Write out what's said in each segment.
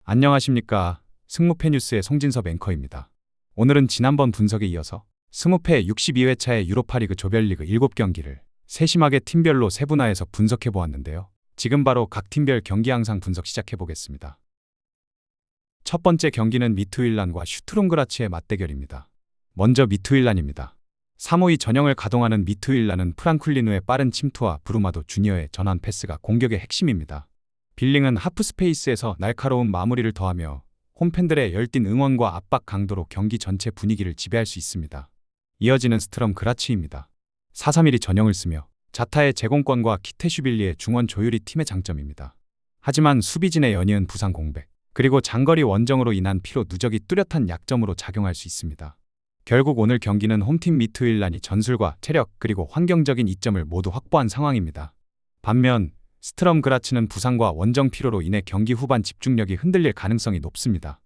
안녕하십니까. 승무패 뉴스의 송진섭 앵커입니다. 오늘은 지난번 분석에 이어서 승무패 62회차의 유로파리그 조별리그 7경기를 세심하게 팀별로 세분화해서 분석해 보았는데요. 지금 바로 각 팀별 경기 양상 분석 시작해 보겠습니다. 첫 번째 경기는 미투일란과 슈투룬그라츠의 맞대결입니다. 먼저 미투일란입니다. 352 전형을 가동하는 미투일란은 프랑쿨리누의 빠른 침투와 브루마도 주니어의 전환 패스가 공격의 핵심입니다. 빌링은 하프스페이스에서 날카로운 마무리를 더하며 홈팬들의 열띤 응원과 압박 강도로 경기 전체 분위기를 지배할 수 있습니다. 이어지는 스트럼 그라츠입니다. 431이 전형을 쓰며 자타의 제공권과 키테슈빌리의 중원 조율이 팀의 장점입니다. 하지만 수비진의 연이은 부상 공백, 그리고 장거리 원정으로 인한 피로 누적이 뚜렷한 약점으로 작용할 수 있습니다. 결국 오늘 경기는 홈팀 미투일란이 전술과 체력 그리고 환경적인 이점을 모두 확보한 상황입니다. 반면 스트럼 그라츠는 부상과 원정 피로로 인해 경기 후반 집중력이 흔들릴 가능성이 높습니다.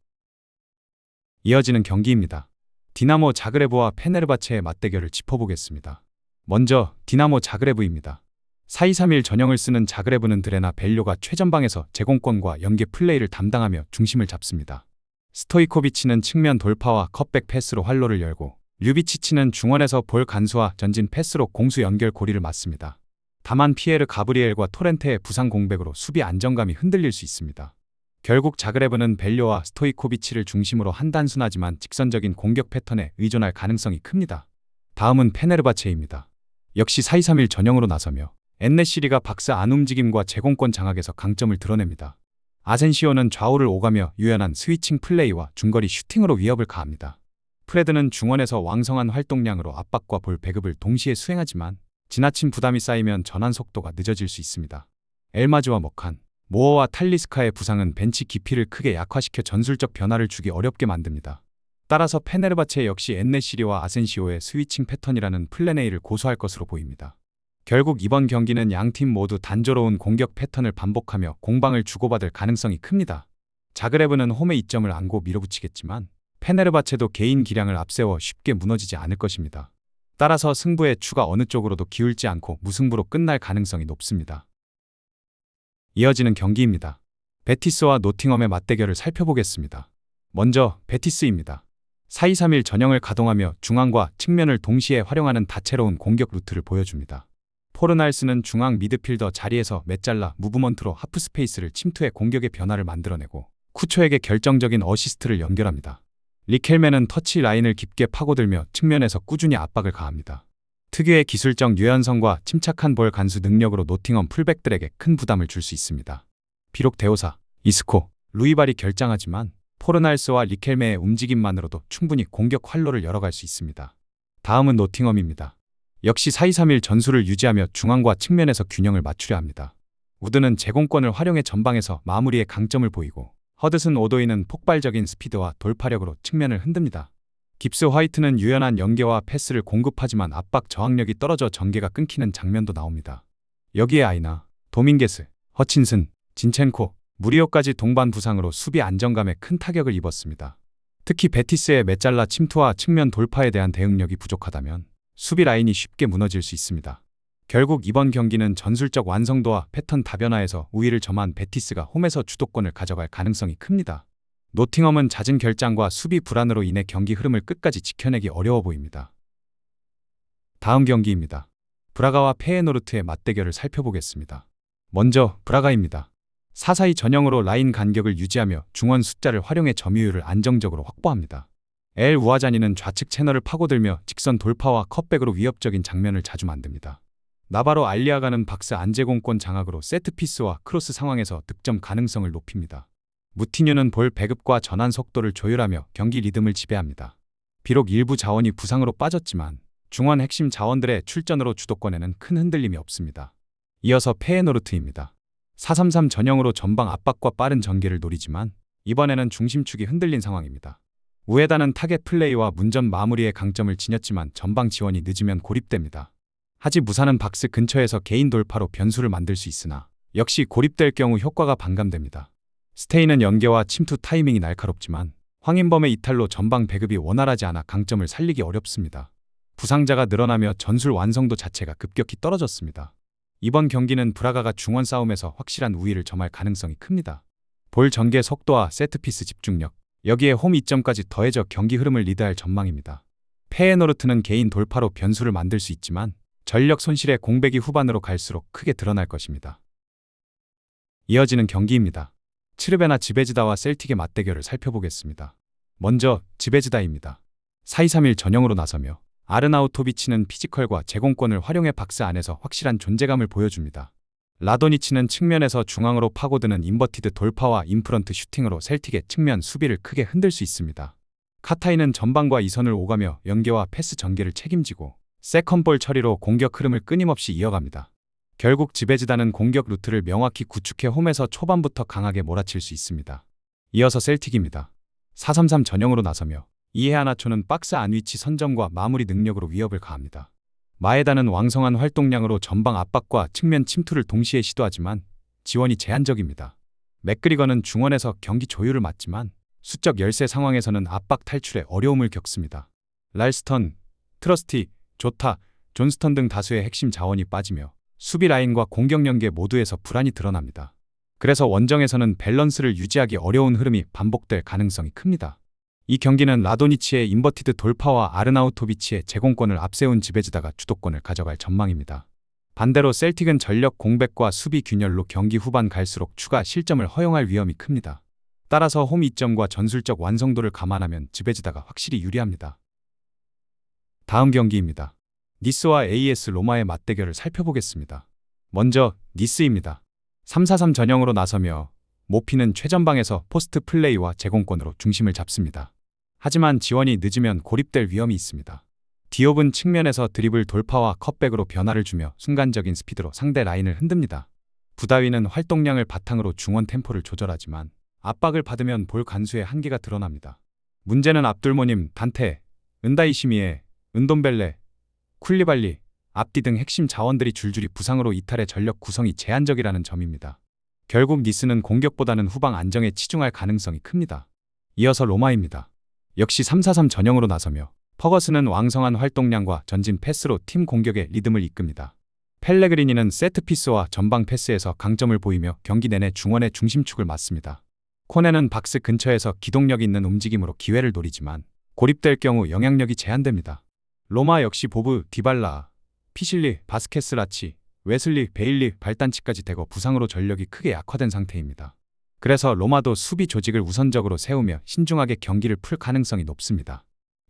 이어지는 경기입니다. 디나모 자그레브와 페네르바체의 맞대결을 짚어보겠습니다. 먼저 디나모 자그레브입니다. 4231 전형을 쓰는 자그레브는 드레나 벨료가 최전방에서 제공권과 연계 플레이를 담당하며 중심을 잡습니다. 스토이코비치는 측면 돌파와 컷백 패스로 활로를 열고 류비치치는 중원에서 볼 간수와 전진 패스로 공수 연결 고리를 맞습니다. 다만 피에르 가브리엘과 토렌테의 부상 공백으로 수비 안정감이 흔들릴 수 있습니다. 결국 자그레브는 벨료와 스토이코비치를 중심으로 한 단순하지만 직선적인 공격 패턴에 의존할 가능성이 큽니다. 다음은 페네르바체입니다. 역시 4231 전형으로 나서며 엔네시리가 박스 안 움직임과 제공권 장악에서 강점을 드러냅니다. 아센시오는 좌우를 오가며 유연한 스위칭 플레이와 중거리 슈팅으로 위협을 가합니다. 프레드는 중원에서 왕성한 활동량으로 압박과 볼 배급을 동시에 수행하지만 지나친 부담이 쌓이면 전환 속도가 늦어질 수 있습니다. 엘마즈와 머칸, 모어와 탈리스카의 부상은 벤치 깊이를 크게 약화시켜 전술적 변화를 주기 어렵게 만듭니다. 따라서 페네르바체 역시 엔네시리와 아센시오의 스위칭 패턴이라는 플랜 A를 고수할 것으로 보입니다. 결국 이번 경기는 양팀 모두 단조로운 공격 패턴을 반복하며 공방을 주고받을 가능성이 큽니다. 자그레브는 홈의 이점을 안고 밀어붙이겠지만 페네르바체도 개인 기량을 앞세워 쉽게 무너지지 않을 것입니다. 따라서 승부의 추가 어느 쪽으로도 기울지 않고 무승부로 끝날 가능성이 높습니다. 이어지는 경기입니다. 베티스와 노팅엄의 맞대결을 살펴보겠습니다. 먼저 베티스입니다. 4231 전형을 가동하며 중앙과 측면을 동시에 활용하는 다채로운 공격 루트를 보여줍니다. 포르날스는 중앙 미드필더 자리에서 메잘라 무브먼트로 하프스페이스를 침투해 공격의 변화를 만들어내고 쿠초에게 결정적인 어시스트를 연결합니다. 리켈맨은 터치 라인을 깊게 파고들며 측면에서 꾸준히 압박을 가합니다. 특유의 기술적 유연성과 침착한 볼 간수 능력으로 노팅엄 풀백들에게 큰 부담을 줄 수 있습니다. 비록 데오사, 이스코, 루이발이 결장하지만 포르날스와 리켈메의 움직임만으로도 충분히 공격 활로를 열어갈 수 있습니다. 다음은 노팅엄입니다. 역시 4231 전술을 유지하며 중앙과 측면에서 균형을 맞추려 합니다. 우드는 제공권을 활용해 전방에서 마무리에 강점을 보이고 허드슨 오도이는 폭발적인 스피드와 돌파력으로 측면을 흔듭니다. 깁스 화이트는 유연한 연계와 패스를 공급하지만 압박 저항력이 떨어져 전개가 끊기는 장면도 나옵니다. 여기에 아이나, 도밍게스, 허친슨, 진첸코, 무리오까지 동반 부상으로 수비 안정감에 큰 타격을 입었습니다. 특히 베티스의 메잘라 침투와 측면 돌파에 대한 대응력이 부족하다면 수비 라인이 쉽게 무너질 수 있습니다. 결국 이번 경기는 전술적 완성도와 패턴 다변화에서 우위를 점한 베티스가 홈에서 주도권을 가져갈 가능성이 큽니다. 노팅엄은 잦은 결장과 수비 불안으로 인해 경기 흐름을 끝까지 지켜내기 어려워 보입니다. 다음 경기입니다. 브라가와 페에노르트의 맞대결을 살펴보겠습니다. 먼저 브라가입니다. 442 전형으로 라인 간격을 유지하며 중원 숫자를 활용해 점유율을 안정적으로 확보합니다. 엘 우아자니는 좌측 채널을 파고들며 직선 돌파와 컷백으로 위협적인 장면을 자주 만듭니다. 나바로 알리아가는 박스 안제공권 장악으로 세트피스와 크로스 상황에서 득점 가능성을 높입니다. 무티뉴는 볼 배급과 전환 속도를 조율하며 경기 리듬을 지배합니다. 비록 일부 자원이 부상으로 빠졌지만 중원 핵심 자원들의 출전으로 주도권에는 큰 흔들림이 없습니다. 이어서 페에노르트입니다. 433 전형으로 전방 압박과 빠른 전개를 노리지만 이번에는 중심축이 흔들린 상황입니다. 우에다는 타겟 플레이와 문전 마무리의 강점을 지녔지만 전방 지원이 늦으면 고립됩니다. 하지 무사는 박스 근처에서 개인 돌파로 변수를 만들 수 있으나 역시 고립될 경우 효과가 반감됩니다. 스테이는 연계와 침투 타이밍이 날카롭지만 황인범의 이탈로 전방 배급이 원활하지 않아 강점을 살리기 어렵습니다. 부상자가 늘어나며 전술 완성도 자체가 급격히 떨어졌습니다. 이번 경기는 브라가가 중원 싸움에서 확실한 우위를 점할 가능성이 큽니다. 볼 전개 속도와 세트피스 집중력, 여기에 홈 이점까지 더해져 경기 흐름을 리드할 전망입니다. 페에노르트는 개인 돌파로 변수를 만들 수 있지만 전력 손실에 공백이 후반으로 갈수록 크게 드러날 것입니다. 이어지는 경기입니다. 츠르베나 지베지다와 셀틱의 맞대결을 살펴보겠습니다. 먼저 지베지다입니다. 4-2-3-1 전형으로 나서며 아르나우토비치는 피지컬과 제공권을 활용해 박스 안에서 확실한 존재감을 보여줍니다. 라도니치는 측면에서 중앙으로 파고드는 인버티드 돌파와 인프런트 슈팅으로 셀틱의 측면 수비를 크게 흔들 수 있습니다. 카타이는 전방과 이선을 오가며 연계와 패스 전개를 책임지고 세컨볼 처리로 공격 흐름을 끊임없이 이어갑니다. 결국 지베지다는 공격 루트를 명확히 구축해 홈에서 초반부터 강하게 몰아칠 수 있습니다. 이어서 셀틱입니다. 4-3-3 전형으로 나서며 이헤아나초는 박스 안 위치 선점과 마무리 능력으로 위협을 가합니다. 마에다는 왕성한 활동량으로 전방 압박과 측면 침투를 동시에 시도하지만 지원이 제한적입니다. 맥그리거는 중원에서 경기 조율을 맡지만 수적 열세 상황에서는 압박 탈출에 어려움을 겪습니다. 랄스턴, 트러스티, 조타, 존스턴 등 다수의 핵심 자원이 빠지며 수비 라인과 공격 연계 모두에서 불안이 드러납니다. 그래서 원정에서는 밸런스를 유지하기 어려운 흐름이 반복될 가능성이 큽니다. 이 경기는 라도니치의 인버티드 돌파와 아르나우토비치의 제공권을 앞세운 지베지다가 주도권을 가져갈 전망입니다. 반대로 셀틱은 전력 공백과 수비 균열로 경기 후반 갈수록 추가 실점을 허용할 위험이 큽니다. 따라서 홈 이점과 전술적 완성도를 감안하면 지베지다가 확실히 유리합니다. 다음 경기입니다. 니스와 AS 로마의 맞대결을 살펴보겠습니다. 먼저 니스입니다. 3-4-3 전형으로 나서며 모피는 최전방에서 포스트 플레이와 제공권으로 중심을 잡습니다. 하지만 지원이 늦으면 고립될 위험이 있습니다. 디옵은 측면에서 드리블 돌파와 컷백으로 변화를 주며 순간적인 스피드로 상대 라인을 흔듭니다. 부다위는 활동량을 바탕으로 중원 템포를 조절하지만 압박을 받으면 볼 간수의 한계가 드러납니다. 문제는 압둘모님, 단테, 은다이시미에, 은돔벨레, 쿨리발리, 압디 등 핵심 자원들이 줄줄이 부상으로 이탈해 전력 구성이 제한적이라는 점입니다. 결국 니스는 공격보다는 후방 안정에 치중할 가능성이 큽니다. 이어서 로마입니다. 역시 3-4-3 전형으로 나서며 퍼거스는 왕성한 활동량과 전진 패스로 팀 공격의 리듬을 이끕니다. 펠레그리니는 세트피스와 전방 패스에서 강점을 보이며 경기 내내 중원의 중심축을 맡습니다. 코네는 박스 근처에서 기동력 있는 움직임으로 기회를 노리지만 고립될 경우 영향력이 제한됩니다. 로마 역시 보브, 디발라, 피실리, 바스케스 라치, 웨슬리, 베일리, 발단치까지 대거 부상으로 전력이 크게 약화된 상태입니다. 그래서 로마도 수비 조직을 우선적으로 세우며 신중하게 경기를 풀 가능성이 높습니다.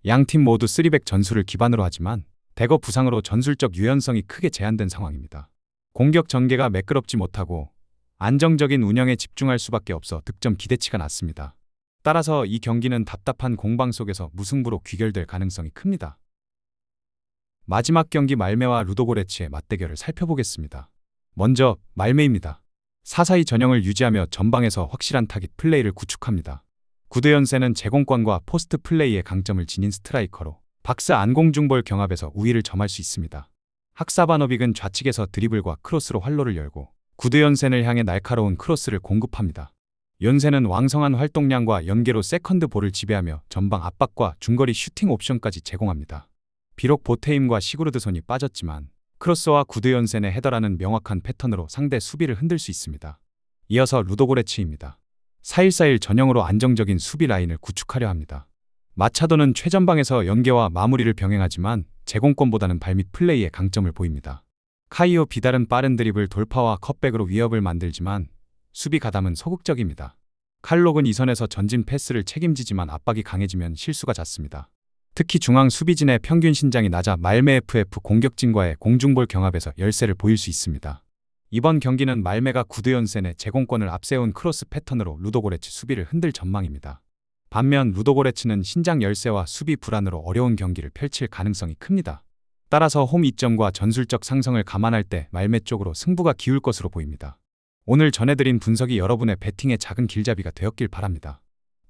양팀 모두 3백 전술을 기반으로 하지만 대거 부상으로 전술적 유연성이 크게 제한된 상황입니다. 공격 전개가 매끄럽지 못하고 안정적인 운영에 집중할 수밖에 없어 득점 기대치가 낮습니다. 따라서 이 경기는 답답한 공방 속에서 무승부로 귀결될 가능성이 큽니다. 마지막 경기 말메와 루도고레츠의 맞대결을 살펴보겠습니다. 먼저 말메입니다. 4-4-2 전형을 유지하며 전방에서 확실한 타깃 플레이를 구축합니다. 구드연세는 제공권과 포스트 플레이의 강점을 지닌 스트라이커로 박스 안공중볼 경합에서 우위를 점할 수 있습니다. 학사바노빅은 좌측에서 드리블과 크로스로 활로를 열고 구드연센을 향해 날카로운 크로스를 공급합니다. 연세는 왕성한 활동량과 연계로 세컨드 볼을 지배하며 전방 압박과 중거리 슈팅 옵션까지 제공합니다. 비록 보테임과 시구르드손이 빠졌지만 크로스와 구드연센의 헤더라는 명확한 패턴으로 상대 수비를 흔들 수 있습니다. 이어서 루도고레츠입니다. 4-1-4-1 전형으로 안정적인 수비 라인을 구축하려 합니다. 마차도는 최전방에서 연계와 마무리를 병행하지만 제공권보다는 발밑 플레이에 강점을 보입니다. 카이오 비달은 빠른 드리블 돌파와 컷백으로 위협을 만들지만 수비 가담은 소극적입니다. 칼록은 이선에서 전진 패스를 책임지지만 압박이 강해지면 실수가 잦습니다. 특히 중앙 수비진의 평균 신장이 낮아 말메 FF 공격진과의 공중볼 경합에서 열세를 보일 수 있습니다. 이번 경기는 말메가 구드연센의 제공권을 앞세운 크로스 패턴으로 루도고레츠 수비를 흔들 전망입니다. 반면 루도고레츠는 신장 열세와 수비 불안으로 어려운 경기를 펼칠 가능성이 큽니다. 따라서 홈 이점과 전술적 상성을 감안할 때 말메 쪽으로 승부가 기울 것으로 보입니다. 오늘 전해드린 분석이 여러분의 배팅의 작은 길잡이가 되었길 바랍니다.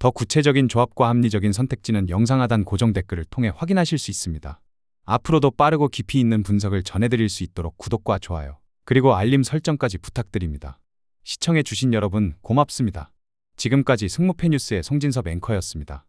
더 구체적인 조합과 합리적인 선택지는 영상 하단 고정 댓글을 통해 확인하실 수 있습니다. 앞으로도 빠르고 깊이 있는 분석을 전해드릴 수 있도록 구독과 좋아요, 그리고 알림 설정까지 부탁드립니다. 시청해주신 여러분 고맙습니다. 지금까지 승무패 뉴스의 송진섭 앵커였습니다.